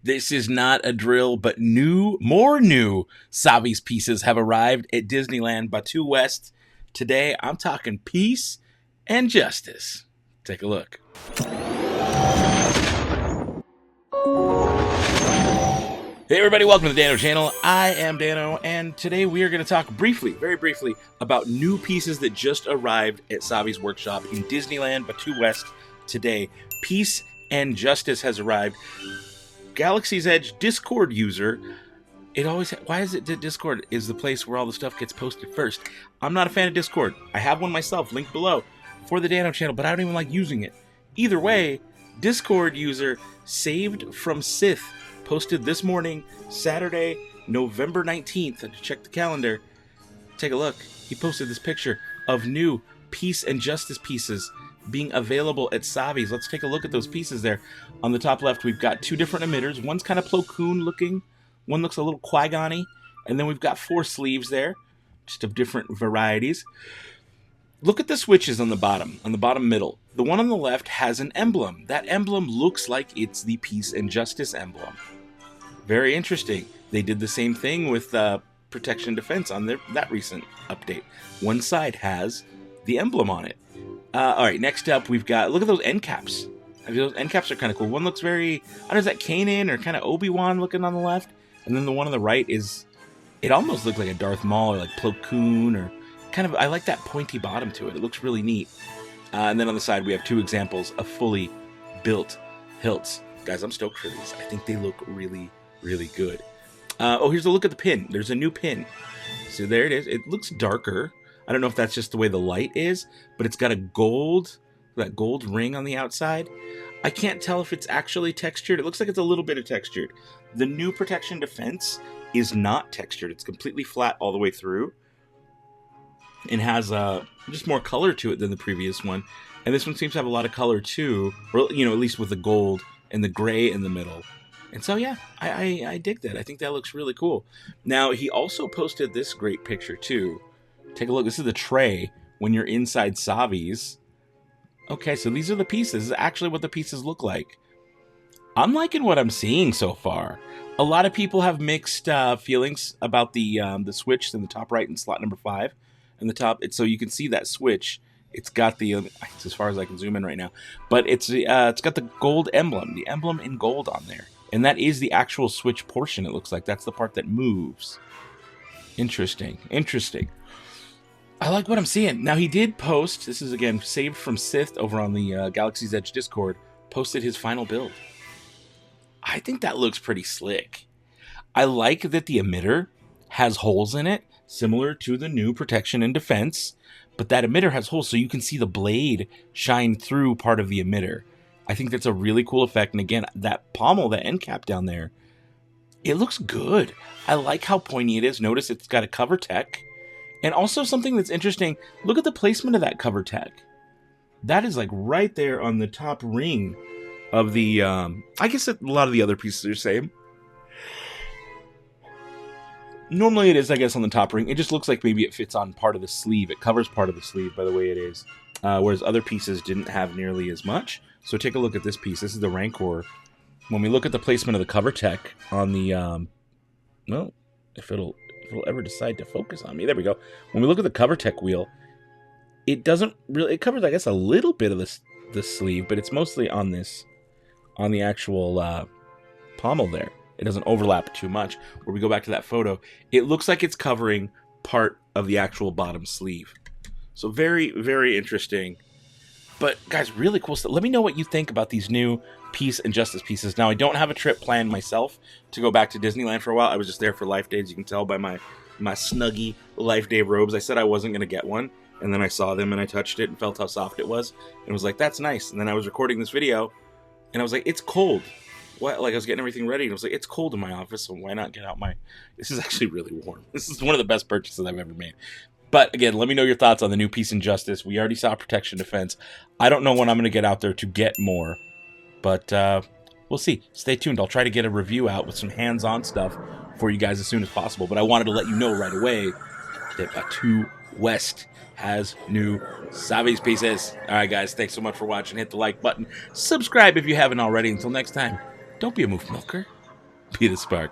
This is not a drill, but more new Savi's pieces have arrived at Disneyland Batu West. Today, I'm talking peace and justice. Take a look. Hey everybody, welcome to the Dano channel. I am Dano, and today we are going to talk briefly, very briefly, about new pieces that just arrived at Savi's workshop in Disneyland Batu West today. Peace and justice has arrived. Galaxy's Edge Discord user, why is it that Discord is the place where all the stuff gets posted first? I'm not a fan of Discord. I have one myself, linked below, for the Dano channel, but I don't even like using it. Either way, Discord user Saved from Sith posted this morning, Saturday, November 19th, and to check the calendar, take a look. He posted this picture of new peace and justice pieces being available at Savi's. Let's take a look at those pieces there. On the top left, we've got two different emitters. One's kind of Plo Koon looking. One looks a little Qui-Gon-y. And then we've got four sleeves there, just of different varieties. Look at the switches on the bottom middle. The one on the left has an emblem. That emblem looks like it's the peace and justice emblem. Very interesting. They did the same thing with Protection Defense on that recent update. One side has the emblem on it. All right, next up we've got, look at those end caps. Those end caps are kind of cool. One looks very, I don't know, is that Kanan or kind of Obi-Wan looking on the left? And then the one on the right it almost looks like a Darth Maul or like Plo Koon or kind of, I like that pointy bottom to it. It looks really neat. And then on the side we have two examples of fully built hilts. Guys, I'm stoked for these. I think they look really, really good. Here's a look at the pin. There's a new pin. So there it is. It looks darker. I don't know if that's just the way the light is, but it's got that gold ring on the outside. I can't tell if it's actually textured. It looks like it's a little bit of textured. The new Protection Defense is not textured. It's completely flat all the way through and has just more color to it than the previous one. And this one seems to have a lot of color too, or, at least with the gold and the gray in the middle. And so, yeah, I dig that. I think that looks really cool. Now, he also posted this great picture too. Take a look. This is the tray when you're inside Savi's. Okay, so these are the pieces. This is actually what the pieces look like. I'm liking what I'm seeing so far. A lot of people have mixed feelings about the switch in the top right in slot number 5. In the top, so you can see that switch. It's got it's as far as I can zoom in right now, but it's got the gold emblem, the emblem in gold on there, and that is the actual switch portion. It looks like that's the part that moves. Interesting. I like what I'm seeing. Now, he did post, this is again Saved from Sith over on the Galaxy's Edge Discord, posted his final build. I think that looks pretty slick. I like that the emitter has holes in it, similar to the new Protection and Defense, but that emitter has holes so you can see the blade shine through part of the emitter. I think that's a really cool effect, and again, that pommel, that end cap down there, it looks good. I like how pointy it is. Notice it's got a cover tech. And also something that's interesting, look at the placement of that cover tech. That is like right there on the top ring of the, I guess a lot of the other pieces are the same. Normally it is, I guess, on the top ring. It just looks like maybe it fits on part of the sleeve. It covers part of the sleeve by the way it is. Whereas other pieces didn't have nearly as much. So take a look at this piece. This is the Rancor. When we look at the placement of the cover tech on the, well, if it'll ever decide to focus on me. There we go. When we look at the cover tech wheel, it doesn't really, it covers, I guess, a little bit of the sleeve, but it's mostly on the actual pommel there. It doesn't overlap too much. Where we go back to that photo, it looks like it's covering part of the actual bottom sleeve. So very, very interesting. But guys, really cool stuff. Let me know what you think about these new peace and justice pieces. Now, I don't have a trip planned myself to go back to Disneyland for a while. I was just there for Life Day, as you can tell by my snuggy Life Day robes. I said I wasn't going to get one, and then I saw them and I touched it and felt how soft it was, and was like, that's nice. And then I was recording this video, and I was like, it's cold. What? Like, I was getting everything ready, and I was like, it's cold in my office, so why not get out this is actually really warm. This is one of the best purchases I've ever made. But again, let me know your thoughts on the new Peace and Justice. We already saw Protection Defense. I don't know when I'm going to get out there to get more, but we'll see. Stay tuned. I'll try to get a review out with some hands-on stuff for you guys as soon as possible. But I wanted to let you know right away that Batu West has new Savi's pieces. All right, guys. Thanks so much for watching. Hit the like button. Subscribe if you haven't already. Until next time, don't be a moof milker. Be the spark.